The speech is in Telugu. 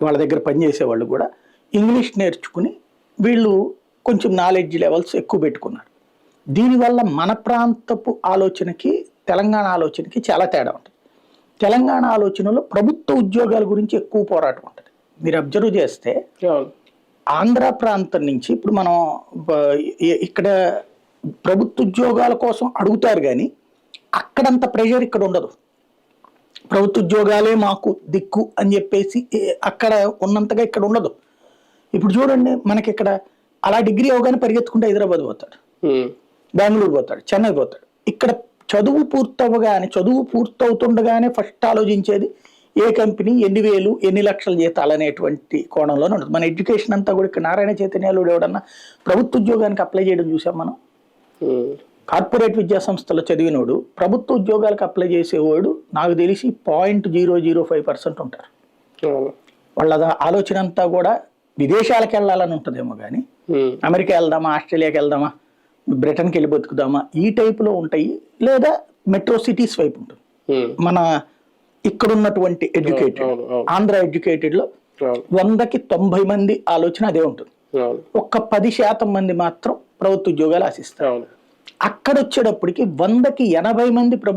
వాళ్ళ దగ్గర పనిచేసే వాళ్ళు కూడా ఇంగ్లీష్ నేర్చుకుని వీళ్ళు కొంచెం నాలెడ్జ్ లెవెల్స్ ఎక్కువ పెట్టుకున్నారు. దీనివల్ల మన ప్రాంతపు ఆలోచనకి తెలంగాణ ఆలోచనకి చాలా తేడా ఉంటుంది. తెలంగాణ ఆలోచనలో ప్రభుత్వ ఉద్యోగాల గురించి ఎక్కువ పోరాటం ఉంటుంది. మీరు అబ్జర్వ్ చేస్తే ఆంధ్ర ప్రాంతం నుంచి ఇప్పుడు మనం ఇక్కడ ప్రభుత్వ ఉద్యోగాల కోసం అడుగుతారు, కానీ అక్కడంత ప్రెషర్ ఇక్కడ ఉండదు. ప్రభుత్వ ఉద్యోగాలే మాకు దిక్కు అని చెప్పేసి అక్కడ ఉన్నంతగా ఇక్కడ ఉండదు. ఇప్పుడు చూడండి, మనకి ఇక్కడ అలా డిగ్రీ అవగానే పరిగెత్తుకుంటే హైదరాబాద్ పోతాడు, బెంగళూరు పోతాడు, చెన్నై పోతాడు. ఇక్కడ చదువు పూర్తవుతుండగానే ఫస్ట్ ఆలోచించేది ఏ కంపెనీ ఎన్ని వేలు ఎన్ని లక్షల జీతాలు అనేటువంటి కోణంలోనే ఉంటుంది. మన ఎడ్యుకేషన్ అంతా కూడా ఇక్కడ నారాయణ చైతన్యాలు ఎవడన్నా ప్రభుత్వ ఉద్యోగానికి అప్లై చేయడం చూసాం మనం. కార్పొరేట్ విద్యా సంస్థలో చదివినోడు ప్రభుత్వ ఉద్యోగాలకు అప్లై చేసేవాడు నాకు తెలిసి 0.005% ఉంటారు. వాళ్ళ ఆలోచన అంతా కూడా విదేశాలకు వెళ్ళాలని ఉంటుందేమో కానీ అమెరికా వెళ్దామా, ఆస్ట్రేలియాకి వెళ్దామా, బ్రిటన్కి వెళ్ళి బతుకుదామా ఈ టైపులో ఉంటాయి. లేదా మెట్రో సిటీస్ వైపు ఉంటుంది. మన ఇక్కడ ఉన్నటువంటి ఎడ్యుకేటెడ్ ఆంధ్ర ఎడ్యుకేటెడ్ లో 100కి 90 మంది ఆలోచన అదే ఉంటుంది. ఒక్క 10% మంది మాత్రం ప్రభుత్వ ఉద్యోగాలు ఆశిస్తారు. అక్కడ వచ్చేటప్పటికి 100కి 80 మంది ప్రభుత్వ